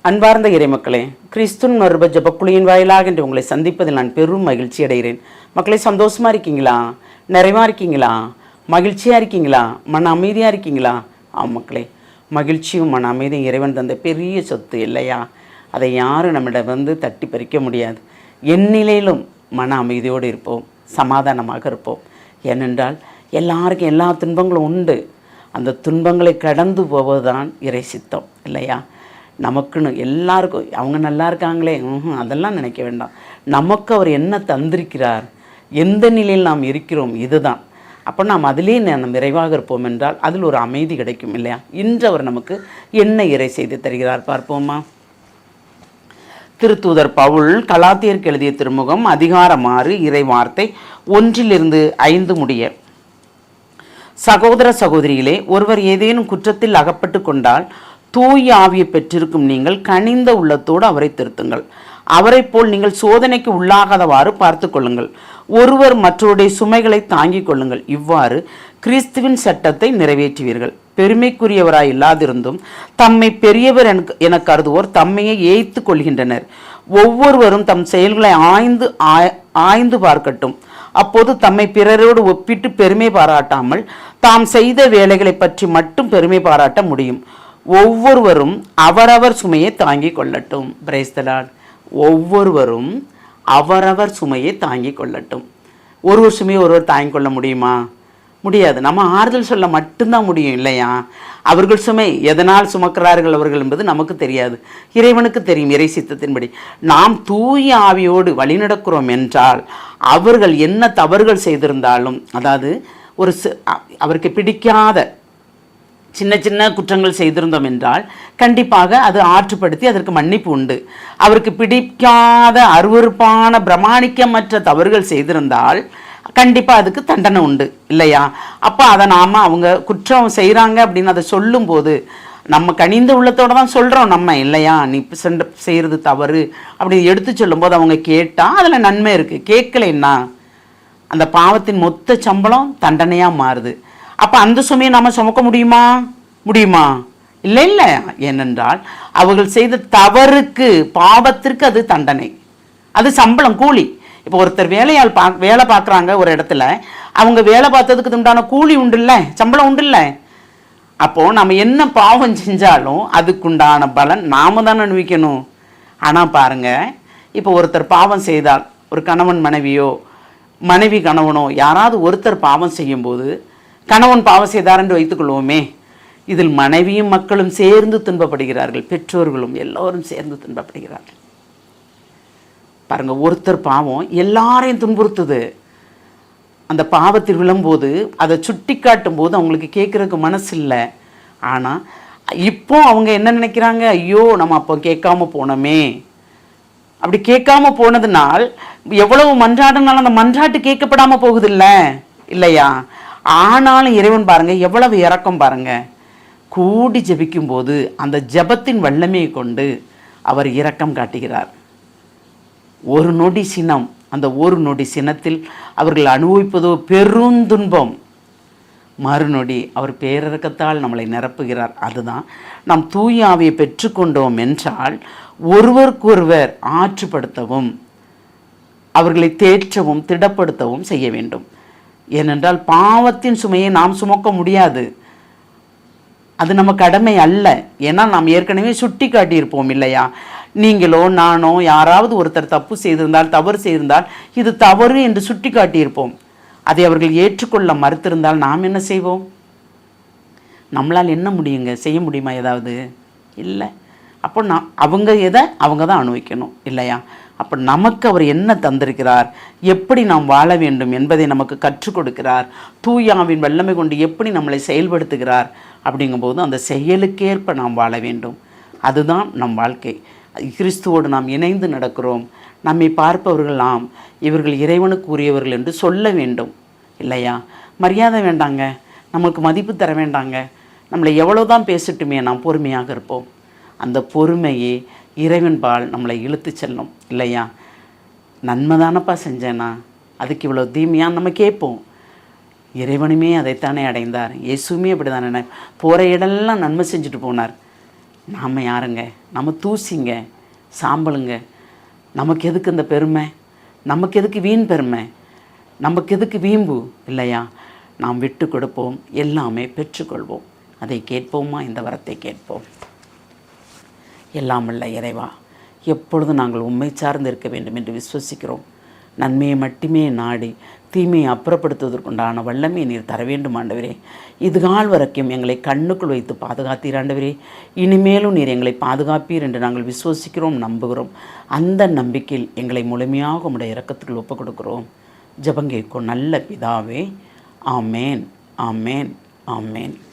அன்பார்ந்த இறைமக்களே, கிறிஸ்துவின் மறுப ஜெபக்குழியின் வாயிலாக என்று உங்களை சந்திப்பதில் நான் பெரும் மகிழ்ச்சி அடைகிறேன். மக்களை, சந்தோஷமா இருக்கீங்களா? நிறைவா இருக்கீங்களா? மகிழ்ச்சியாக இருக்கீங்களா? மன அமைதியாக இருக்கீங்களா? மக்களே, மகிழ்ச்சியும் மன அமைதியும் இறைவன் தந்த பெரிய சொத்து இல்லையா? அதை யாரும் நம்மிடம் தட்டி பறிக்க முடியாது. எந்நிலையிலும் மன அமைதியோடு இருப்போம், சமாதானமாக இருப்போம். ஏனென்றால் எல்லாருக்கும் எல்லா துன்பங்களும் உண்டு. அந்த துன்பங்களை கடந்து போவதுதான் இறை சித்தம் இல்லையா? நமக்குன்னு எல்லாருக்கும் அவங்க நல்லா இருக்காங்களே, அதெல்லாம் நினைக்க வேண்டாம். நமக்கு அவர் என்ன தந்திருக்கிறார், எந்த நிலையில் நாம் இருக்கிறோம், இதுதான். அப்போ நாம் அதிலே நாம் விரைவாக இருப்போம் என்றால் அதில் ஒரு அமைதி கிடைக்கும் இல்லையா? இன்று அவர் நமக்கு என்ன இறை செய்து தருகிறார் பார்ப்போமா? திருத்தூதர் பவுல் கலாத்தியருக்கு எழுதிய திருமுகம் அதிகாரம் 6 இறை வார்த்தை 1-5 முடிய. சகோதர சகோதரிகளே, ஒருவர் ஏதேனும் குற்றத்தில் அகப்பட்டு கொண்டால் தூய ஆவியை பெற்றிருக்கும் நீங்கள் கனிந்த உள்ளத்தோடு அவரை திருத்துங்கள். அவரை போல் நீங்கள் சோதனைக்கு உள்ளாகாதவாறு பார்த்து கொள்ளுங்கள். ஒருவர் மற்றவருடைய சுமைகளை தாங்கிக் கொள்ளுங்கள். இவ்வாறு கிறிஸ்துவின் சட்டத்தை நிறைவேற்றுவீர்கள். பெருமைக்குரியவராய் இல்லாதிருந்தும் தம்மை பெரியவர் என கருதுவோர் தம்மையை ஏய்த்து கொள்கின்றனர். ஒவ்வொருவரும் தம் செயல்களை ஆய்ந்து பார்க்கட்டும். அப்போது தம்மை பிறரோடு ஒப்பிட்டு பெருமை பாராட்டாமல் தாம் செய்த வேலைகளை பற்றி மட்டும் பெருமை பாராட்ட முடியும். ஒவ்வொருவரும் அவரவர் சுமையை தாங்கிக் கொள்ளட்டும். Praise the Lord. ஒவ்வொருவரும் அவரவர் சுமையை தாங்கிக் கொள்ளட்டும். ஒருவர் சுமையை ஒருவர் தாங்கிக் கொள்ள முடியுமா? முடியாது. நம்ம ஆறுதல் சொல்ல மட்டும்தான் முடியும் இல்லையா? அவர்கள் சுமை எதனால் சுமக்கிறார்கள் அவர்கள் என்பது நமக்கு தெரியாது, இறைவனுக்கு தெரியும். இறை சித்தத்தின்படி நாம் தூய ஆவியோடு வழிநடக்கிறோம் என்றால் அவர்கள் என்ன தவறுகள் செய்திருந்தாலும், அதாவது அவருக்கு பிடிக்காத சின்ன சின்ன குற்றங்கள் செய்திருந்தோம் என்றால் கண்டிப்பாக அது ஆற்றுப்படுத்தி அதற்கு மன்னிப்பு உண்டு. அவருக்கு பிடிக்காத அருவருப்பான பிரமாணிக்கமற்ற தவறுகள் செய்திருந்தால் கண்டிப்பாக அதுக்கு தண்டனை உண்டு இல்லையா? அப்போ அதை நாம் அவங்க குற்றம் செய்கிறாங்க அப்படின்னு அதை சொல்லும்போது நம்ம கனிந்த உள்ளத்தோடு தான் சொல்கிறோம் நம்ம இல்லையா? நீ செய்கிறது தவறு அப்படி எடுத்து சொல்லும்போது அவங்க கேட்டால் அதில் நன்மை இருக்குது. கேட்கலைன்னா அந்த பாவத்தின் மொத்த சம்பளம் தண்டனையாக மாறுது. அப்போ அந்த சுமையை நாம் சுமக்க முடியுமா? இல்லை. ஏனென்றால் அவர்கள் செய்த தவறுக்கு பாவத்திற்கு அது தண்டனை, அது சம்பளம், கூலி. இப்போ ஒருத்தர் வேலை பார்க்குறாங்க ஒரு இடத்துல, அவங்க வேலை பார்த்ததுக்கு உண்டான கூலி உண்டு இல்லை, சம்பளம் உண்டு இல்லை. அப்போது நம்ம என்ன பாவம் செஞ்சாலும் அதுக்குண்டான பலன் நாம தான் அனுபவிக்கணும். ஆனால் பாருங்கள், இப்போ ஒருத்தர் பாவம் செய்தால், ஒரு கணவன் மனைவியோ மனைவி கணவனோ யாராவது ஒருத்தர் பாவம் செய்யும்போது, கணவன் பாவம் செய்தார் என்று வைத்துக்கொள்வோமே, இதில் மனைவியும் மக்களும் சேர்ந்து துன்பப்படுகிறார்கள், பெற்றோர்களும் எல்லோரும் சேர்ந்து துன்பப்படுகிறார்கள். பாருங்க, ஒருத்தர் பாவம் எல்லாரையும் துன்புறுத்துது. அந்த பாவத்தில் விழும்போது அதை சுட்டி காட்டும் போது அவங்களுக்கு கேட்கறதுக்கு மனசு இல்லை. ஆனால் இப்போ அவங்க என்ன நினைக்கிறாங்க, ஐயோ நம்ம அப்போ கேட்காம போனோமே. அப்படி கேட்காம போனதுனால் எவ்வளவு மன்றாடினாலும் அந்த மன்றாட்டு கேட்கப்படாமல் போகுது இல்லையா? ஆனாலும் இறைவன் பாருங்க எவ்வளவு இரக்கம் பாருங்க. கூடி ஜெபிக்கும் போது அந்த ஜெபத்தின் வல்லமையை கொண்டு அவர் இரக்கம் காட்டுகிறார். ஒரு நொடி சினம், அந்த ஒரு நொடி சினத்தில் அவர்கள் அனுபவிப்பதோ பெருந்துன்பம். மறுநொடி அவர் பேரிரக்கத்தால் நம்மளை நிரப்புகிறார். அதுதான் நாம் தூய ஆவியை பெற்றுக்கொண்டோம் என்றால் ஒருவருக்கொருவர் ஆற்றுப்படுத்தவும் அவர்களை தேற்றவும் திடப்படுத்தவும் செய்ய வேண்டும். ஏனென்றால் பாவத்தின் சுமையை நாம் சுமக்க முடியாது, அது நம்ம கடமை அல்ல. ஏன்னா நாம் ஏற்கனவே சுட்டி காட்டியிருப்போம் இல்லையா? நீங்களோ நானோ யாராவது ஒருத்தர் தப்பு செய்திருந்தால், தவறு செய்திருந்தால் இது தவறு என்று சுட்டி காட்டியிருப்போம். அதை அவர்கள் ஏற்றுக்கொள்ள மறுத்திருந்தால் நாம் என்ன செய்வோம்? நம்மளால் என்ன முடியுங்க? செய்ய முடியுமா ஏதாவது? இல்லை. அப்போ அவங்க அவங்க தான் அனுபவிக்கணும் இல்லையா? அப்போ நமக்கு அவர் என்ன தந்திருக்கிறார், எப்படி நாம் வாழ வேண்டும் என்பதை நமக்கு கற்றுக் கொடுக்கிறார். தூயாவின் வல்லமை கொண்டு எப்படி நம்மளை செயல்படுத்துகிறார் அப்படிங்கும்போது அந்த செயலுக்கேற்ப நாம் வாழ வேண்டும். அதுதான் நம் வாழ்க்கை. கிறிஸ்துவோடு நாம் இணைந்து நடக்கிறோம். நம்மை பார்ப்பவர்கள் இவர்கள் இறைவனுக்கு உரியவர்கள் என்று சொல்ல வேண்டும் இல்லையா? மரியாதை வேண்டாங்க, நமக்கு மதிப்பு தர வேண்டாங்க, நம்மளை எவ்வளோதான் பேசட்டுமே, நாம் பொறுமையாக இருப்போம். அந்த பொறுமையே இறைவன் பால் நம்மளை இழுத்து செல்லும் இல்லையா? நன்மை தானப்பா செஞ்சேனா, அதுக்கு இவ்வளோ தீமையான்னு நம்ம கேட்போம். இறைவனுமே அதைத்தானே அடைந்தார். இயேசுமே அப்படி தானே போகிற இடம்லாம் நன்மை செஞ்சுட்டு போனார். நாம் யாருங்க? நம்ம தூசிங்க, சாம்பலுங்க. நமக்கு எதுக்கு இந்த பெருமை? நமக்கு எதுக்கு வீண் பெருமை? நமக்கு எதுக்கு வீம்பு? இல்லையா? நாம் விட்டு கொடுப்போம், எல்லாமே பெற்றுக்கொள்வோம். அதை கேட்போமா? இந்த வரத்தை கேட்போம். எல்லாம் வல்ல இறைவா, எப்பொழுதும் நாங்கள் உம்மை சார்ந்து இருக்க வேண்டும் என்று விசுவசிக்கிறோம். நன்மையை மட்டுமே நாடி தீமையை அப்புறப்படுத்துவதற்குண்டான வல்லமை நீர் தர வேண்டும் ஆண்டவரே. இதுகால் வரைக்கும் எங்களை கண்ணுக்குள் வைத்து பாதுகாத்தீர் ஆண்டவரே. இனிமேலும் நீர் எங்களை பாதுகாப்பீர் என்று நாங்கள் விசுவசிக்கிறோம், நம்புகிறோம். அந்த நம்பிக்கையில் எங்களை முழுமையாக உம்முடைய இரக்கத்துக்குள் ஒப்புக் கொடுக்கிறோம். ஜெபம் கேட்கும் நல்ல பிதாவே. ஆமேன், ஆமேன், ஆமேன்.